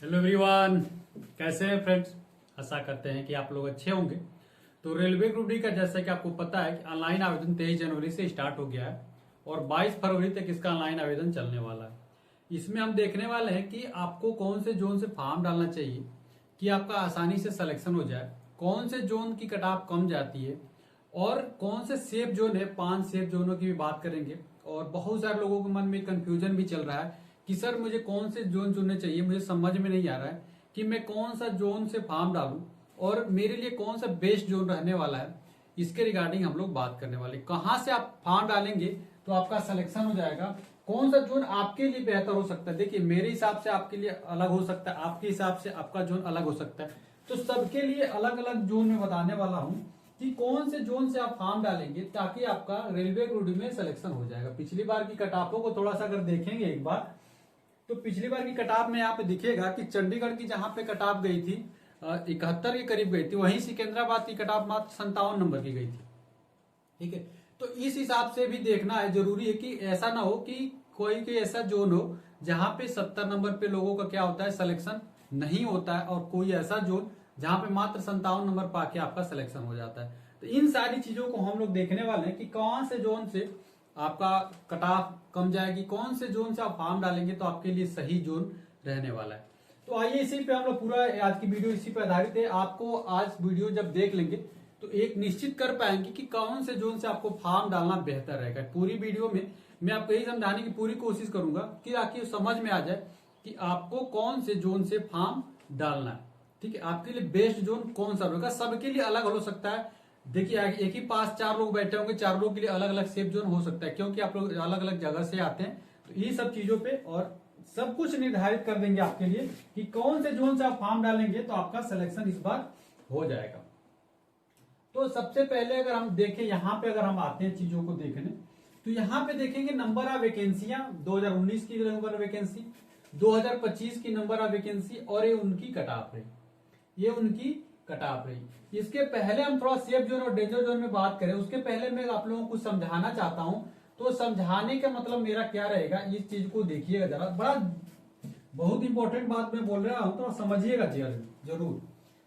Hello everyone, कैसे हैं friends. आशा करते हैं कि आप लोग अच्छे होंगे। तो रेलवे ग्रुप डी का जैसा कि आपको पता है कि ऑनलाइन आवेदन 23 जनवरी से स्टार्ट हो गया है और 22 फरवरी तक इसका ऑनलाइन आवेदन चलने वाला है। इसमें हम देखने वाले हैं कि आपको कौन से जोन से फॉर्म डालना चाहिए कि आपका आसानी से सिलेक्शन हो जाए, कौन से जोन की कट ऑफ कम जाती है और कौन से सेफ जोन है। 5 सेफ जोनों की भी बात करेंगे और बहुत सारे लोगों के मन में कंफ्यूजन भी चल रहा है कि सर मुझे कौन से जोन चुनने चाहिए, मुझे समझ में नहीं आ रहा है कि मैं कौन सा जोन से फॉर्म डालूं और मेरे लिए कौन सा बेस्ट जोन रहने वाला है। इसके रिगार्डिंग हम लोग बात करने वाले, कहां से आप फॉर्म डालेंगे तो आपका सिलेक्शन हो जाएगा, कौन सा जोन आपके लिए बेहतर हो सकता है। देखिए मेरे हिसाब से आपके लिए अलग हो सकता है, आपके हिसाब से आपका जोन अलग हो सकता है। तो सबके लिए अलग अलग जोन में बताने वाला हूं कि कौन से जोन से आप फॉर्म डालेंगे ताकि आपका रेलवे ग्रुप में सिलेक्शन हो जाएगा। पिछली बार की कटऑफों को थोड़ा सा अगर देखेंगे एक बार, तो पिछली बार की कटाप में यहाँ पे दिखेगा कि चंडीगढ़ की जहां पे कटाप गई थी 71 के करीब गई थी, वहीं सिकंदराबाद की कटाप मात्र 57 नंबर की गई थी। ठीक है, तो इस हिसाब से भी देखना है, जरूरी है कि ऐसा ना हो कि कोई ऐसा जोन हो जहां पे 70 नंबर पे लोगों का क्या होता है सिलेक्शन नहीं होता है और कोई ऐसा जोन जहां पे मात्र 57 नंबर पाके आपका सिलेक्शन हो जाता है। तो इन सारी चीजों को हम लोग देखने वाले हैं कि कौन से जोन से आपका कट ऑफ कम जाएगी, कौन से जोन से आप फॉर्म डालेंगे तो आपके लिए सही जोन रहने वाला है। तो आइए इसी पे हम लोग पूरा आज की वीडियो इसी पे आधारित है। आपको आज वीडियो जब देख लेंगे तो एक निश्चित कर पाएंगे कि कौन से जोन से आपको फॉर्म डालना बेहतर रहेगा। पूरी वीडियो में मैं आपको यही समझाने की पूरी कोशिश करूंगा कि आखिर समझ में आ जाए कि आपको कौन से जोन से फॉर्म डालना है। ठीक है, आपके लिए बेस्ट जोन कौन सा होगा, सबके लिए अलग हो सकता है। देखिए एक ही पास 4 लोग बैठे होंगे, 4 लोग के लिए अलग अलग सेफ जोन हो सकता है क्योंकि आप लोग अलग अलग जगह से आते हैं। तो ये सब चीजों पे और सब कुछ निर्धारित कर देंगे आपके लिए कि कौन से जोन से आप फॉर्म डालेंगे तो आपका सिलेक्शन इस बार हो जाएगा। तो सबसे पहले अगर हम देखें यहाँ पे, अगर हम आते हैं चीजों को देखने, तो यहाँ पे देखेंगे नंबर ऑफ वैकेंसियां 2019 की नंबर ऑफ वैकेंसी, 2025 की नंबर ऑफ वैकेंसी और ये उनकी कट ऑफ रही, ये उनकी कट ऑफ रही। इसके पहले हम थोड़ा सेफ जोन और डेंजर जोन में बात करें, उसके पहले मैं आप लोगों को समझाना चाहता हूं। तो समझाने का मतलब मेरा क्या रहेगा, इस चीज को देखिएगा जरा, बड़ा बहुत इंपॉर्टेंट बात मैं बोल रहा हूं तो समझिएगा जरूर।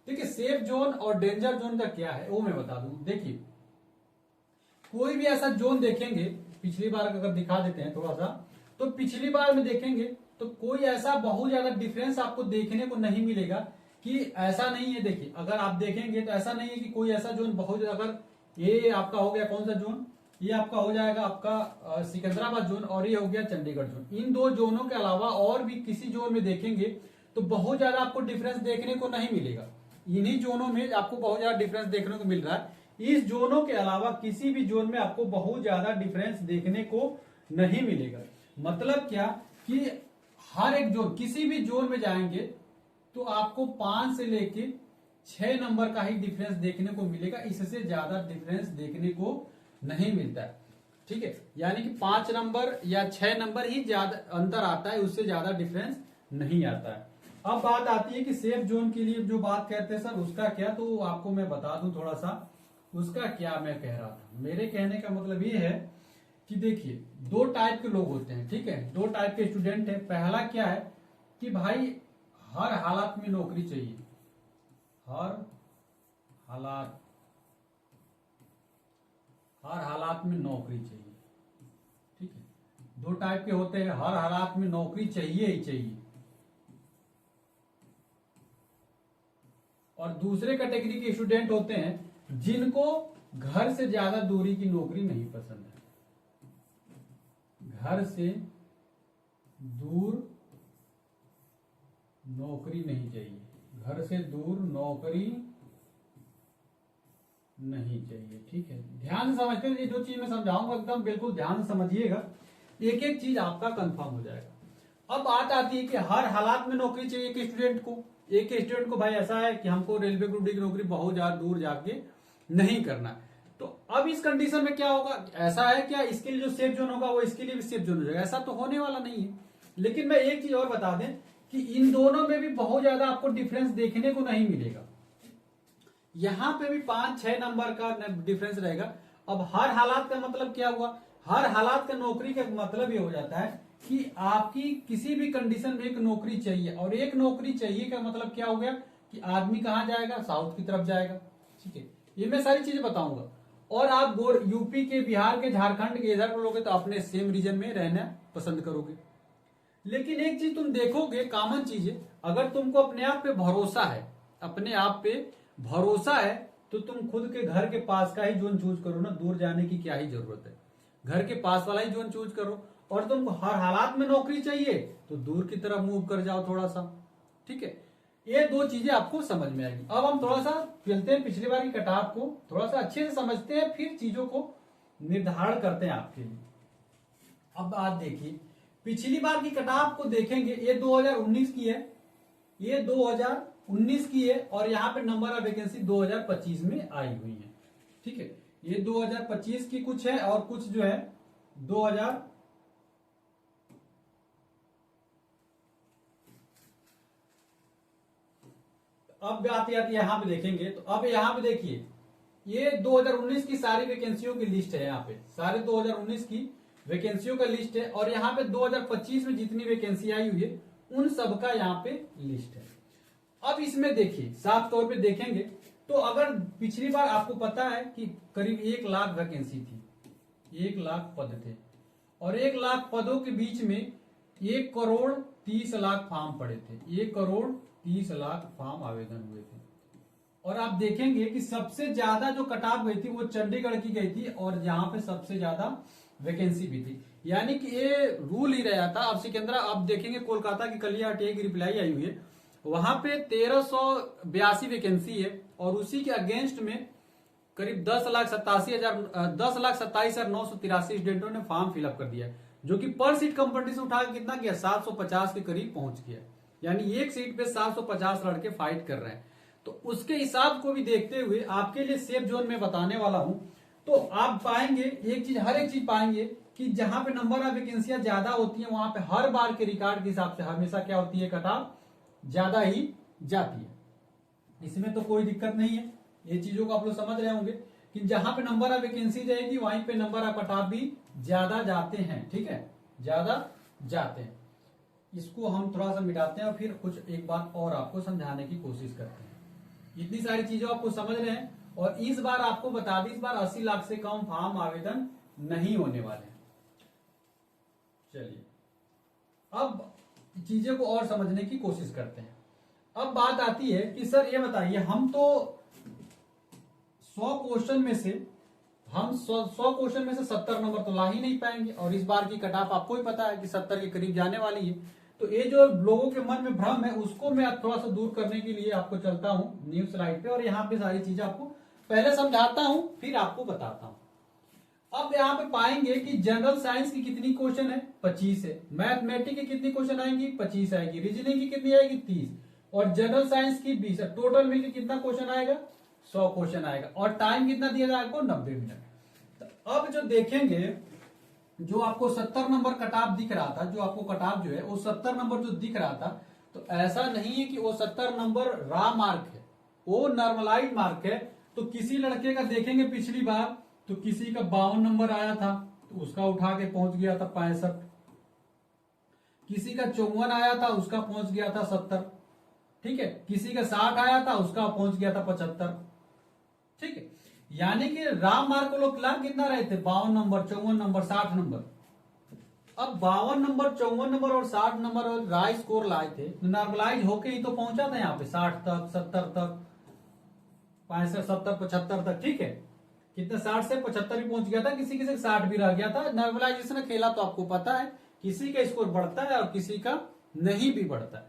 देखिए सेफ जोन और डेंजर जोन का क्या है वो मैं बता दूं। देखिए कोई भी ऐसा जोन देखेंगे, पिछली बार अगर दिखा देते हैं थोड़ा सा, तो पिछली बार में देखेंगे तो कोई ऐसा बहुत ज्यादा डिफरेंस आपको देखने को नहीं मिलेगा कि ऐसा नहीं है। देखिए अगर आप देखेंगे तो ऐसा नहीं है कि कोई ऐसा जोन बहुत, अगर ये आपका हो गया कौन सा जोन, ये आपका हो जाएगा आपका सिकंदराबाद जोन और ये हो गया चंडीगढ़ जोन। इन 2 जोनों के अलावा और भी किसी जोन में देखेंगे तो बहुत ज्यादा आपको डिफरेंस देखने को नहीं मिलेगा। इन्हीं जोनों में आपको बहुत ज्यादा डिफरेंस देखने को मिल रहा है। इस जोनों के अलावा किसी भी जोन में आपको बहुत ज्यादा डिफरेंस देखने को नहीं मिलेगा। मतलब क्या कि हर एक जोन, किसी भी जोन में जाएंगे तो आपको 5 से लेके 6 नंबर का ही डिफरेंस देखने को मिलेगा, इससे ज्यादा डिफरेंस देखने को नहीं मिलता है। ठीक है, यानी कि 5 नंबर या 6 नंबर ही ज्यादा अंतर आता है, उससे ज्यादा डिफरेंस नहीं आता है। अब बात आती है कि सेफ जोन के लिए जो बात कहते हैं सर उसका क्या, तो आपको मैं बता दूं थोड़ा सा उसका क्या मैं कह रहा था। मेरे कहने का मतलब ये है कि देखिए 2 टाइप के लोग होते हैं। ठीक है, 2 टाइप के स्टूडेंट है। पहला क्या है कि भाई हर हालात में नौकरी चाहिए, हर हालात में नौकरी चाहिए। ठीक है, 2 टाइप के होते हैं, हर हालात में नौकरी चाहिए ही चाहिए। और दूसरे कैटेगरी के स्टूडेंट होते हैं जिनको घर से ज्यादा दूरी की नौकरी नहीं पसंद है, घर से दूर नौकरी नहीं चाहिए, घर से दूर नौकरी नहीं चाहिए। ठीक है, ध्यान से समझते हैं, ये जो चीज मैं समझाऊंगा एकदम बिल्कुल ध्यान से समझिएगा, एक एक चीज आपका कंफर्म हो जाएगा। अब बात आती है कि हर हालात में नौकरी चाहिए एक स्टूडेंट को। एक स्टूडेंट को भाई ऐसा है कि हमको रेलवे ग्रुप डी की नौकरी बहुत ज्यादा दूर जाके नहीं करना है, तो अब इस कंडीशन में क्या होगा, ऐसा है क्या इसके लिए जो सेफ जोन होगा वो इसके लिए भी सेफ जोन हो जाएगा, ऐसा तो होने वाला नहीं है। लेकिन मैं एक चीज और बता दें कि इन दोनों में भी बहुत ज्यादा आपको डिफरेंस देखने को नहीं मिलेगा। यहां पे भी 5-6 नंबर का डिफरेंस रहेगा। अब हर हालात का मतलब क्या हुआ, हर हालात का नौकरी का मतलब ये हो जाता है कि आपकी किसी भी कंडीशन में एक नौकरी चाहिए, और एक नौकरी चाहिए का मतलब क्या हो गया कि आदमी कहाँ जाएगा, साउथ की तरफ जाएगा। ठीक है, ये मैं सारी चीजें बताऊंगा। और आप यूपी के, बिहार के, झारखंड के इधर लोगे तो अपने सेम रीजन में रहना पसंद करोगे। लेकिन एक चीज तुम देखोगे, कॉमन चीज है, अगर तुमको अपने आप पे भरोसा है, अपने आप पे भरोसा है, तो तुम खुद के घर के पास का ही जोन चूज करो ना, दूर जाने की क्या ही जरूरत है। घर के पास वाला ही जोन चूज करो। और तुमको हर हालात में नौकरी चाहिए तो दूर की तरफ मूव कर जाओ थोड़ा सा। ठीक है, ये दो चीजें आपको समझ में आएगी। अब हम थोड़ा सा चलते हैं पिछली बार की कटाप को थोड़ा सा अच्छे से समझते हैं, फिर चीजों को निर्धारण करते हैं आपके लिए। अब बात देखिए, पिछली बार की कटाप को देखेंगे, ये 2019 की है, ये 2019 की है, और यहाँ पे नंबर ऑफ वैकेंसी 2025 में आई हुई है। ठीक है, ये 2025 की कुछ है और कुछ जो है 2000 अब आती आती यहाँ पे देखेंगे, तो अब यहाँ पे देखिए, ये 2019 की सारी वैकेंसियों की लिस्ट है। यहाँ पे सारे 2019 की वैकेंसियों का लिस्ट है, और यहाँ पे 2025 में जितनी वैकेंसी आई हुई है उन सबका यहाँ पे लिस्ट है। अब इसमें देखिए, साफ तौर पे देखेंगे तो अगर पिछली बार आपको पता है कि करीब 1 लाख वैकेंसी थी, 1 लाख पद थे, और 1 लाख पदों के बीच में 1,30,00,000 फॉर्म पड़े थे, 1,30,00,000 फॉर्म आवेदन हुए थे। और आप देखेंगे कि सबसे ज्यादा जो कटाप गई थी वो चंडीगढ़ की गई थी, और यहाँ पे सबसे ज्यादा वैकेंसी भी थी। यानी कि ये रूल ही रहा था। अब सिकंदरा, अब देखेंगे कोलकाता की कल आरटीआई की रिप्लाई आई हुई है, वहां पे 1382 वैकेंसी है, और उसी के अगेंस्ट में करीब 10,27,983 स्टूडेंटों ने फॉर्म फिलअप कर दिया, जो कि पर सीट कंपटीशन उठाकर कितना गया, 750 के करीब पहुंच गया। यानी एक सीट पे 750 लड़के फाइट कर रहे हैं। तो उसके हिसाब को भी देखते हुए आपके लिए सेफ जोन में बताने वाला हूं। तो आप पाएंगे एक चीज, हर एक चीज पाएंगे कि जहां पे नंबर ऑफ वैकेंसियां ज्यादा होती है वहां पे हर बार के रिकॉर्ड के हिसाब से हमेशा क्या होती है, कटाप ज्यादा ही जाती है। इसमें तो कोई दिक्कत नहीं है, ये चीजों को आप लोग समझ रहे होंगे कि जहां पे नंबर ऑफ वैकेंसी जाएगी वहीं पे नंबर ऑफ कटाप भी ज्यादा जाते हैं। ठीक है, ज्यादा जाते हैं। इसको हम थोड़ा सा मिटाते हैं और फिर कुछ एक बात और आपको समझाने की कोशिश करते हैं। इतनी सारी चीजों आपको समझ रहे हैं, और इस बार आपको बता दी, इस बार 80 लाख से कम फॉर्म आवेदन नहीं होने वाले हैं। चलिए, अब चीजों को और समझने की कोशिश करते हैं। अब बात आती है कि सर ये बताइए, हम तो 100 क्वेश्चन में से 70 नंबर तो ला ही नहीं पाएंगे, और इस बार की कटाप आपको ही पता है कि 70 के करीब जाने वाली है। तो ये जो लोगों के मन में भ्रम है उसको मैं थोड़ा सा दूर करने के लिए आपको चलता हूं न्यू स्लाइड पे, और यहाँ पे सारी चीजें आपको पहले समझाता हूं फिर आपको बताता हूं। अब यहाँ पे पाएंगे कि जनरल साइंस की कितनी क्वेश्चन है, 25 है। मैथमेटिक्स की कितनी क्वेश्चन आएंगी, 25 आएगी। रीजनिंग की कितनी आएगी, 30, और जनरल साइंस की 20 है। टोटल मिलकर कितना क्वेश्चन आएगा, 100 क्वेश्चन आएगा। और टाइम कितना दिया जाएगा आपको, 90 मिनट। तो अब जो देखेंगे, जो आपको 70 नंबर कटाप दिख रहा था, जो आपको कटाप जो है वो 70 नंबर जो दिख रहा था, तो ऐसा नहीं है कि वो 70 नंबर रा मार्क है, वो नॉर्मलाइज मार्क है। तो किसी लड़के का देखेंगे पिछली बार तो किसी का 52 नंबर आया था तो उसका उठा के पहुंच गया था 65, किसी का 54 आया था उसका पहुंच गया था 70, ठीक है, किसी का 60 आया था उसका पहुंच गया था 75। ठीक है, यानी कि राम मार्क को लोग क्लास कितना रहे थे, 52 नंबर, 54 नंबर, 60 नंबर। अब 52 नंबर, 54 नंबर और 60 नंबर और राय स्कोर लाए थे, नॉर्मलाइज होके ही तो पहुंचा था यहाँ पे 60 तक, 70 तक, 65, 70, 75 तक। ठीक है, कितने 60 से 75 भी पहुंच गया था, किसी किसी 60 भी रह गया था। नॉर्मलाइजेशन खेला तो आपको पता है, किसी का स्कोर बढ़ता है और किसी का नहीं भी बढ़ता है।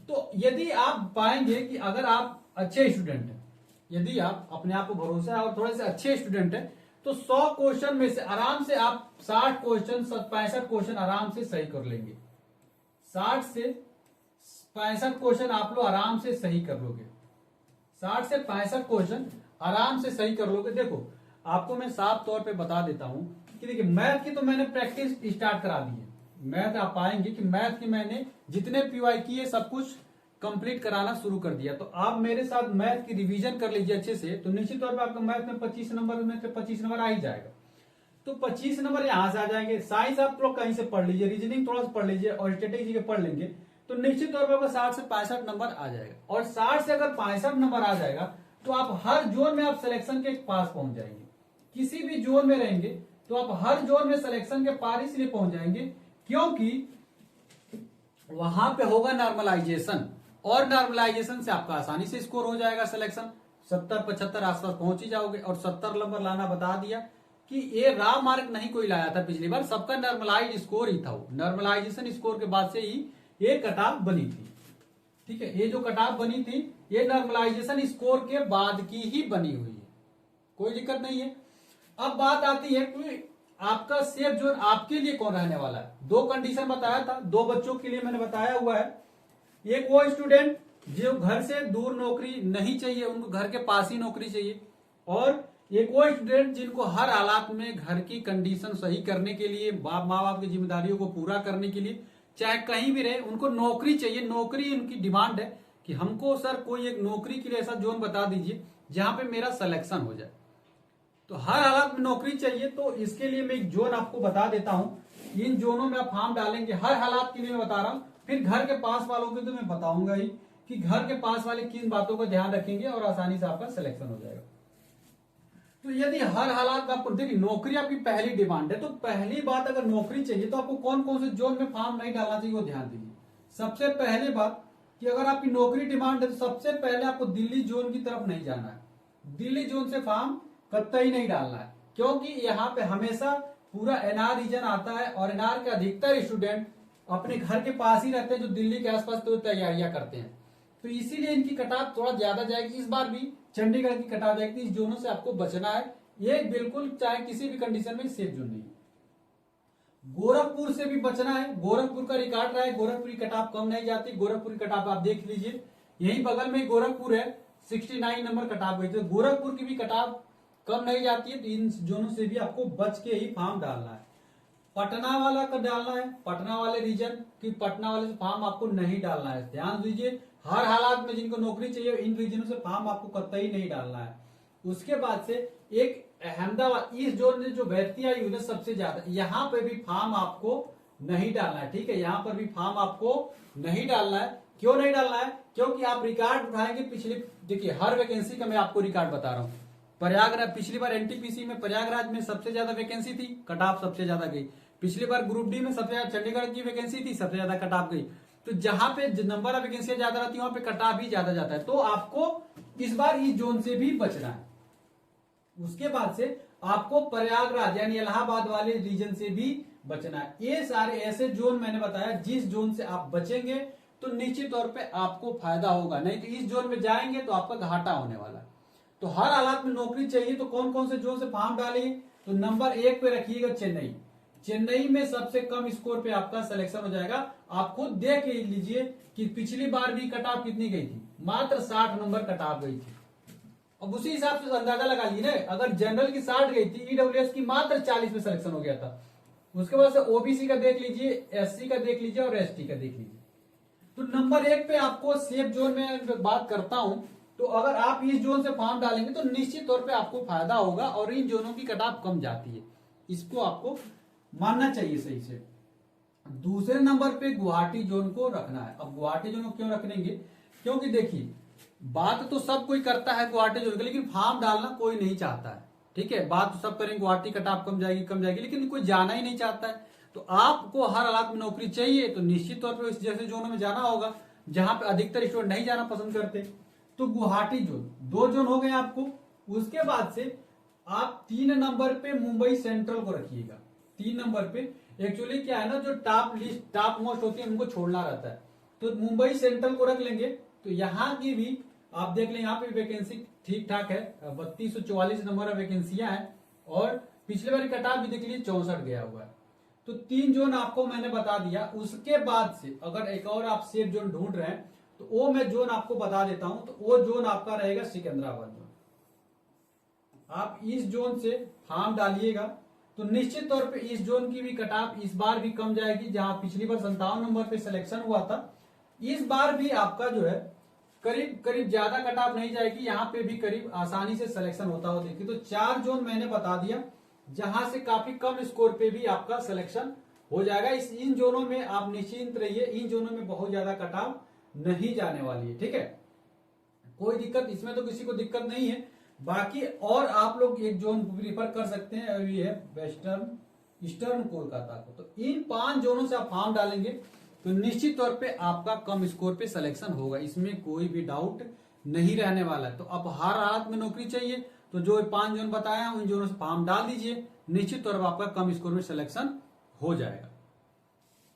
तो यदि आप पाएंगे कि अगर आप अच्छे स्टूडेंट हैं, यदि आप अपने आप को भरोसा है और थोड़े से अच्छे स्टूडेंट हैं, तो 100 क्वेश्चन में से आराम से आप 60 क्वेश्चन, 65 क्वेश्चन आराम से सही कर लेंगे। 60 से 65 क्वेश्चन आप लोग आराम से सही कर लोगे। 60 से 65 क्वेश्चन आराम से सही कर लोगे। देखो, आपको मैं साफ तौर पे बता देता हूं कि देखिए, मैथ की तो मैंने प्रैक्टिस स्टार्ट करा दी है। मैथ आप पाएंगे कि मैथ की मैंने जितने पीवाई किए सब कुछ कंप्लीट कराना शुरू कर दिया। तो आप मेरे साथ मैथ की रिवीजन कर लीजिए अच्छे से, तो निश्चित तौर पे आपका मैथ में 25 नंबर में से 25 नंबर आ ही जाएगा। तो 25 नंबर यहां से आ जाएंगे। साइंस आप लोग कहीं से पढ़ लीजिए, रीजनिंग थोड़ा सा पढ़ लीजिए और स्टैटिस्टिक्स के पढ़ लेंगे तो निश्चित तौर पर 60 से 65 नंबर आ जाएगा। और 60 से अगर 65 नंबर आ जाएगा तो आप हर जोन में आप सिलेक्शन के पास पहुंच जाएंगे। किसी भी जोन में रहेंगे तो आप हर जोन में सिलेक्शन के पार इसलिए पहुंच जाएंगे क्योंकि वहां पे होगा नॉर्मलाइजेशन, और नॉर्मलाइजेशन से आपका आसानी से स्कोर हो जाएगा सिलेक्शन। 70-75 आसपास पहुंच ही जाओगे। और 70 नंबर लाना बता दिया कि ये रा मार्क नहीं कोई लाया था पिछली बार, सबका नॉर्मलाइज स्कोर ही था। वो नॉर्मलाइजेशन स्कोर के बाद से ही ये कटाफ बनी थी। ठीक है, ये जो कटाफ बनी थी ये नॉर्मलाइजेशन स्कोर के बाद की ही बनी हुई है, कोई दिक्कत नहीं है। अब बात आती है कि आपका सेफ जोन आपके लिए कौन रहने वाला है। दो कंडीशन बताया था, दो बच्चों के लिए मैंने बताया हुआ है। एक वो स्टूडेंट जो घर से दूर नौकरी नहीं चाहिए, उनको घर के पास ही नौकरी चाहिए। और एक वो स्टूडेंट जिनको हर हालात में घर की कंडीशन सही करने के लिए, माँ बाप की जिम्मेदारियों को पूरा करने के लिए चाहे कहीं भी रहे उनको नौकरी चाहिए। नौकरी उनकी डिमांड है कि हमको सर कोई एक नौकरी के लिए ऐसा जोन बता दीजिए जहां पे मेरा सिलेक्शन हो जाए। तो हर हालात में नौकरी चाहिए, तो इसके लिए मैं एक जोन आपको बता देता हूं। इन जोनों में आप फॉर्म डालेंगे, हर हालात के लिए मैं बता रहा हूं। फिर घर के पास वालों के तो मैं बताऊंगा ही कि घर के पास वाले किन बातों का ध्यान रखेंगे और आसानी से आपका सिलेक्शन हो जाएगा। तो यदि हर हालात में आपको देखिए नौकरी आपकी पहली डिमांड है, तो पहली बात अगर नौकरी चाहिए तो आपको कौन कौन से जोन में फॉर्म नहीं डालना चाहिए वो ध्यान दीजिए। सबसे पहले बात कि अगर आपकी नौकरी डिमांड है तो सबसे पहले आपको दिल्ली जोन की तरफ नहीं जाना है। दिल्ली जोन से फॉर्म कतई नहीं डालना है, क्योंकि यहाँ पे हमेशा पूरा एनआर रीजन आता है और एनआर के अधिकतर स्टूडेंट अपने घर के पास ही रहते हैं जो दिल्ली के आसपास तो तैयारियां करते हैं। तो इसीलिए इनकी कटाव थोड़ा ज्यादा जाएगी। इस बार भी चंडीगढ़ की कटाव जाएगी। इस जोनों से आपको बचना है, ये बिल्कुल चाहे किसी भी कंडीशन में सेफ जोन नहीं। गोरखपुर से भी बचना है। गोरखपुर का रिकॉर्ड रहा है, गोरखपुर की कटाव कम नहीं जाती। गोरखपुर की कटाव आप देख लीजिए, यही बगल में गोरखपुर है, 69 नंबर कटाव गई। तो गोरखपुर की भी कटाव कम नहीं जाती है। तो इन जोनों से भी आपको बच के ही फॉर्म डालना है। पटना वाला का डालना है, पटना वाले रीजन की पटना वाले से फॉर्म आपको नहीं डालना है। ध्यान दीजिए, हर हालात में जिनको नौकरी चाहिए इन रीजनों से फॉर्म आपको कतई नहीं डालना है। उसके बाद से एक अहमदाबाद, इस जोन में जो व्यक्ति आई हुई है सबसे ज्यादा, यहाँ पे भी फॉर्म आपको नहीं डालना है। ठीक है, यहाँ पर भी फॉर्म आपको नहीं डालना है। क्यों नहीं डालना है? क्योंकि आप रिकॉर्ड उठाएंगे पिछले, देखिए हर वैकेंसी का मैं आपको रिकॉर्ड बता रहा हूँ। प्रयागराज पिछली बार एनटीपीसी में प्रयागराज में सबसे ज्यादा वैकेंसी थी, कटाप सबसे ज्यादा गई। पिछली बार ग्रुप डी में सबसे ज्यादा चंडीगढ़ की वैकेंसी थी, सबसे ज्यादा कटाप गई। तो जहां पे नंबर ऑफ वैकेंसी ज्यादा रहती है वहां पे कटाप भी ज्यादा जाता है। तो आपको इस बार इस जोन से भी बचना है। उसके बाद से आपको प्रयागराज यानी इलाहाबाद वाले रीजन से भी बचना है। ये सारे ऐसे जोन मैंने बताया जिस जोन से आप बचेंगे तो निश्चित तौर पे आपको फायदा होगा, नहीं तो इस जोन में जाएंगे तो आपका घाटा होने वाला है। तो हर हालात में नौकरी चाहिए तो कौन कौन से जोन से फॉर्म डालिए। तो नंबर 1 पे रखिएगा चेन्नई। चेन्नई में सबसे कम स्कोर पे आपका सिलेक्शन हो जाएगा। आप खुद देख लीजिए कि पिछली बार भी कटाप कितनी गई थी, मात्र 60 नंबर कटाप गई थी। अब उसी हिसाब से अंदाजा लगा लीजिए, अगर जनरल की 60 गई थी, ईडब्ल्यूएस की मात्र 40 में सिलेक्शन हो गया था। उसके बाद से ओबीसी का देख लीजिए, एससी का देख लीजिए और एसटी का देख लीजिए। तो नंबर 1 पे आपको सेफ जोन में बात करता हूं, तो अगर आप इस जोन से फॉर्म डालेंगे तो निश्चित तौर पे आपको फायदा होगा और इन जोनों की कटाव कम जाती है, इसको आपको मानना चाहिए सही से। दूसरे नंबर पे गुवाहाटी जोन को रखना है। अब गुवाहाटी जोन को क्यों रखेंगे? क्योंकि देखिए बात तो सब कोई करता है गुवाहाटी जोन की, लेकिन फॉर्म डालना कोई नहीं चाहता है। ठीक है, बात तो सब करेंगे गुवाहाटी कटाव कम जाएगी, लेकिन कोई जाना ही नहीं चाहता है। तो आपको हर हालात में नौकरी चाहिए तो निश्चित तौर पर इस जैसे जोनों में जाना होगा जहां पे अधिकतर स्टूडेंट नहीं जाना पसंद करते। तो गुवाहाटी जोन, 2 जोन हो गए आपको। उसके बाद से आप 3 नंबर पे मुंबई सेंट्रल को रखिएगा। 3 नंबर पे एक्चुअली क्या है ना, जो टॉप लिस्ट टॉप मोस्ट होती है उनको छोड़ना रहता है, तो मुंबई सेंट्रल को रख लेंगे। तो यहाँ की भी आप देख लें, यहाँ पे वैकेंसी ठीक ठाक है, 3244 नंबर वैकेंसियां हैं और पिछले बार कटाव भी देख लीजिए 64 गया हुआ है। तो 3 जोन आपको मैंने बता दिया। उसके बाद से अगर एक और आप सेफ जोन ढूंढ रहे हैं तो वो मैं जोन आपको बता देता हूं। तो वो जोन आपका रहेगा सिकंदराबाद जोन। आप इस जोन से फॉर्म डालिएगा तो निश्चित तौर पे इस जोन की भी कटाव इस बार भी कम जाएगी। जहां पिछली बार 57 नंबर पे सिलेक्शन हुआ था, इस बार भी आपका जो है करीब करीब ज्यादा कटाव नहीं जाएगी, यहाँ पे भी करीब आसानी से सिलेक्शन होता हो। देखिए तो 4 जोन मैंने बता दिया। जहां से काफी कम स्कोर पे भी आपका सिलेक्शन हो जाएगा। इन जोनों में आप निश्चिंत रहिए, इन जोनों में बहुत ज्यादा कटाव नहीं जाने वाली है, ठीक है। कोई दिक्कत इसमें तो किसी को दिक्कत नहीं है। बाकी और आप लोग एक जोन प्रीफर कर सकते हैं, अभी है वेस्टर्न ईस्टर्न कोलकाता को। तो इन 5 जोनों से आप फॉर्म डालेंगे तो निश्चित तौर पे आपका कम स्कोर पे सिलेक्शन होगा, इसमें कोई भी डाउट नहीं रहने वाला है। तो अब हर हालत में नौकरी चाहिए तो जो 5 जोन बताया उन जोनों से फॉर्म डाल दीजिए, निश्चित तौर पर आपका कम स्कोर में सिलेक्शन हो जाएगा।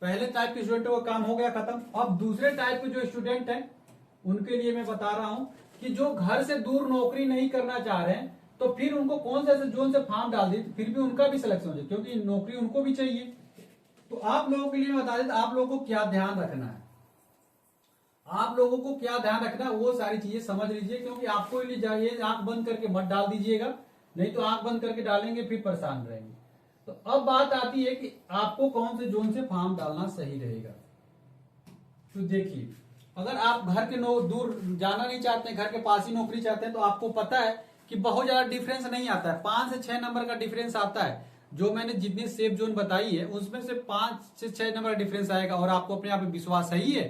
पहले टाइप के स्टूडेंटों का काम हो गया खत्म। अब दूसरे टाइप के जो स्टूडेंट हैं उनके लिए मैं बता रहा हूं कि जो घर से दूर नौकरी नहीं करना चाह रहे हैं तो फिर उनको कौन से जोन से फॉर्म डाल दी फिर भी उनका भी सिलेक्शन हो जाए, क्योंकि नौकरी उनको भी चाहिए। तो आप लोगों के लिए बता दें आप लोगों को क्या ध्यान रखना है, आप लोगों को क्या ध्यान रखना है वो सारी चीजें समझ लीजिए, क्योंकि आपको ये आंख बंद करके मत डाल दीजिएगा, नहीं तो आंख बंद करके डालेंगे फिर परेशान रहेंगे। तो अब बात आती है कि आपको कौन से जोन से फॉर्म डालना सही रहेगा। तो देखिए, अगर आप घर के दूर जाना नहीं चाहते हैं, घर के पास ही नौकरी चाहते हैं, तो आपको पता है कि बहुत ज्यादा डिफरेंस नहीं आता है, 5 से 6 नंबर का डिफरेंस आता है। जो मैंने जितनी सेफ जोन बताई है उसमें से 5 से 6 नंबर का डिफरेंस आएगा और आपको अपने आप में विश्वास सही है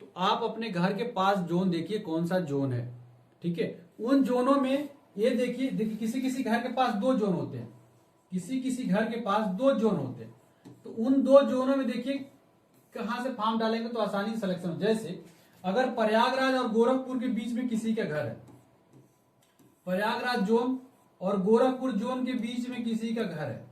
तो आप अपने घर के पास जोन देखिए कौन सा जोन है, ठीक है। उन जोनों में ये देखिए किसी किसी घर के पास 2 जोन होते हैं, किसी किसी घर के पास 2 जोन होते हैं। तो उन 2 जोनों में देखिए कहां से फॉर्म डालेंगे तो आसानी से सिलेक्शन। जैसे अगर प्रयागराज और गोरखपुर के बीच में किसी का घर है, प्रयागराज जोन और गोरखपुर जोन के बीच में किसी का घर है,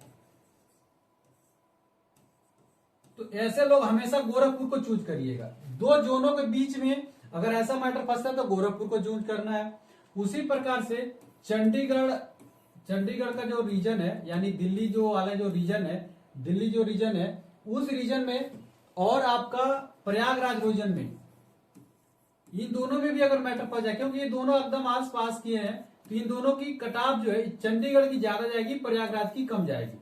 तो ऐसे लोग हमेशा गोरखपुर को चूज करिएगा। 2 जोनों के बीच में अगर ऐसा मैटर फंसता है तो गोरखपुर को चूज करना है। उसी प्रकार से चंडीगढ़ का जो रीजन है, यानी दिल्ली जो वाला जो रीजन है, दिल्ली जो रीजन है उस रीजन में और आपका प्रयागराज रीजन में, इन दोनों में भी अगर मैटर फंस जाए, क्योंकि ये दोनों एकदम आस पास किए हैं, तो इन दोनों की कटाव जो है चंडीगढ़ की ज्यादा जाएगी, प्रयागराज की कम जाएगी,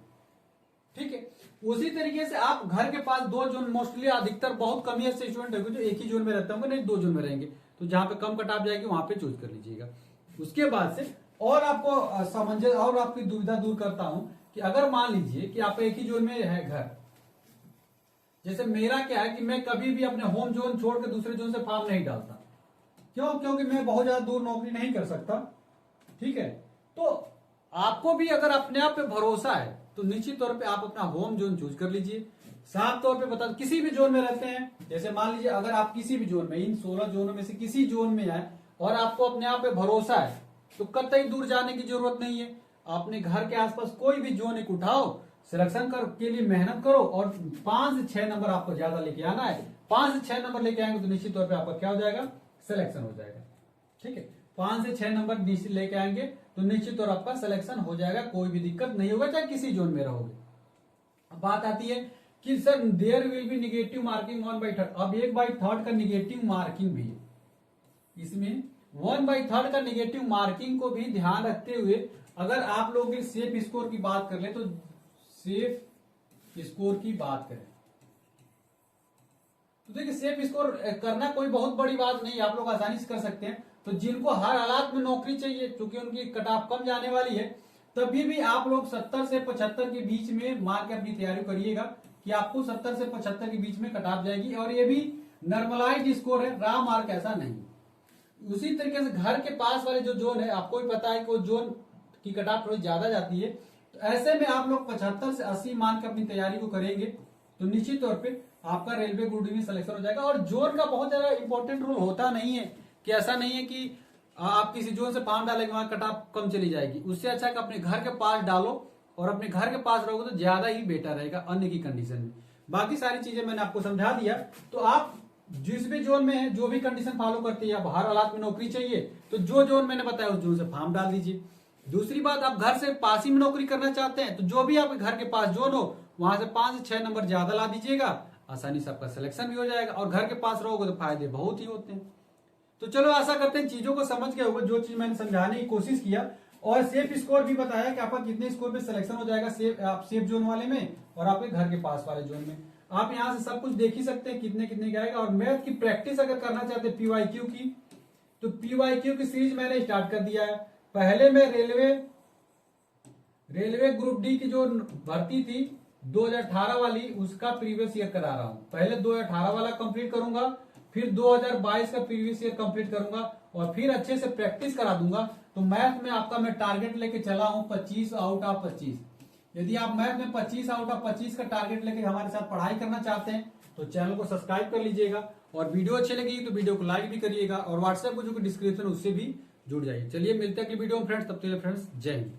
ठीक है। उसी तरीके से आप घर के पास 2 जोन, मोस्टली अधिकतर बहुत कम ही ऐसे स्टूडेंट होंगे जो एक ही जोन में रहते होंगे, नहीं 2 जोन में रहेंगे, तो जहां पे कम कटाव जाएगी वहां पे चूज कर लीजिएगा। उसके बाद से और आपको समंजस और आपकी दुविधा दूर करता हूं कि अगर मान लीजिए कि आप एक ही जोन में है घर, जैसे मेरा क्या है कि मैं कभी भी अपने होम जोन छोड़ के दूसरे जोन से फॉर्म नहीं डालता, क्यों, क्योंकि मैं बहुत ज्यादा दूर नौकरी नहीं कर सकता, ठीक है। तो आपको भी अगर अपने आप पे भरोसा है तो निश्चित तौर पे आप अपना होम जोन चूज कर लीजिए। साफ तौर पे बता, किसी भी जोन में रहते हैं, जैसे मान लीजिए अगर आप किसी भी जोन में, इन 16 जोनों में से किसी जोन में है और आपको अपने आप पे भरोसा है तो कतई दूर जाने की जरूरत नहीं है। अपने घर के आसपास कोई भी जोन एक उठाओ, सिलेक्शन के लिए मेहनत करो और 5 से 6 नंबर आपको ज्यादा लेके आना है। 5 से 6 नंबर लेके आएंगे तो निश्चित तौर पर आपका क्या हो जाएगा, सिलेक्शन हो जाएगा, ठीक है। 5 से 6 नंबर लेके आएंगे तो निश्चित तौर आपका सिलेक्शन हो जाएगा, कोई भी दिक्कत नहीं होगा, चाहे किसी जोन में रहोगे। अब बात आती है कि sir there will be negative marking 1/3। अब 1/3 का निगेटिव मार्किंग भी है इसमें, 1/3 का निगेटिव मार्किंग को भी ध्यान रखते हुए अगर आप लोग सेफ स्कोर की बात कर ले तो सेफ स्कोर की बात करें तो देखिए सेफ स्कोर करना कोई बहुत बड़ी बात नहीं, आप लोग आसानी से कर सकते हैं। तो जिनको हर हालात में नौकरी चाहिए, क्योंकि उनकी कटाव कम जाने वाली है, तभी भी आप लोग 70 से 75 के बीच में मार के अपनी तैयारी करिएगा कि आपको 70 से 75 के बीच में कटाव जाएगी, और ये भी नॉर्मलाइज्ड स्कोर है, रा मार्क ऐसा नहीं। उसी तरीके से घर के पास वाले जो जोन है, आपको भी पता है कि वो जोन की कटाव थोड़ी ज्यादा जाती है, तो ऐसे में आप लोग 75 से 80 मान के अपनी तैयारी को करेंगे तो निश्चित तौर पे आपका रेलवे ग्रुप डी में सिलेक्शन हो जाएगा। और जोन का बहुत ज्यादा इंपॉर्टेंट रोल होता नहीं है, कि ऐसा नहीं है कि आप किसी जोन से फॉर्म डालेंगे वहां कटाव कम चली जाएगी, उससे अच्छा कि अपने घर के पास डालो और अपने घर के पास रहोगे तो ज्यादा ही बेटर रहेगा अन्य की कंडीशन में। बाकी सारी चीजें मैंने आपको समझा दिया, तो आप जिस भी जोन में है, जो भी कंडीशन फॉलो करती है, आप हर हालात में नौकरी चाहिए तो जो जोन मैंने बताया उस जोन से फॉर्म डाल दीजिए। दूसरी बात, आप घर से पास ही में नौकरी करना चाहते हैं तो जो भी आपके घर के पास जोन हो वहां से 5 से 6 नंबर ज्यादा ला दीजिएगा, आसानी से आपका सिलेक्शन भी हो जाएगा और घर के पास रहोगे तो फायदे बहुत ही होते हैं। तो चलो आशा करते हैं चीजों को समझ गए होगा, जो चीज मैंने समझाने की कोशिश किया, और सेफ स्कोर भी बताया कि आपका कितने स्कोर पे सिलेक्शन हो जाएगा आप सेफ जोन वाले में और आपके घर के पास वाले जोन में। आप यहां से सब कुछ देख ही सकते हैं कितने कितने का आएगा। और मैथ की प्रैक्टिस अगर करना चाहते हैं पीवाईक्यू की, तो पीवाईक्यू की सीरीज मैंने स्टार्ट कर दिया है। पहले मैं रेलवे रेलवे ग्रुप डी की जो भर्ती थी 2018 वाली, उसका प्रीवियस ईयर करा रहा हूं। पहले 2018 वाला कंप्लीट करूंगा, फिर 2022 का प्रीवियस ईयर कंप्लीट करूंगा और फिर अच्छे से प्रैक्टिस करा दूंगा। तो मैथ में आपका मैं टारगेट लेके चला हूं 25 आउट ऑफ 25। यदि आप मैथ में 25 आउट ऑफ 25 का टारगेट लेके हमारे साथ पढ़ाई करना चाहते हैं तो चैनल को सब्सक्राइब कर लीजिएगा, और वीडियो अच्छी लगी तो वीडियो को लाइक भी करिएगा, और व्हाट्सएप को जो डिस्क्रिप्शन उससे भी जुड़ जाइए। चलिए मिलते हैं अगली वीडियो में फ्रेंड्स, तब तक के लिए फ्रेंड्स जय हिंद।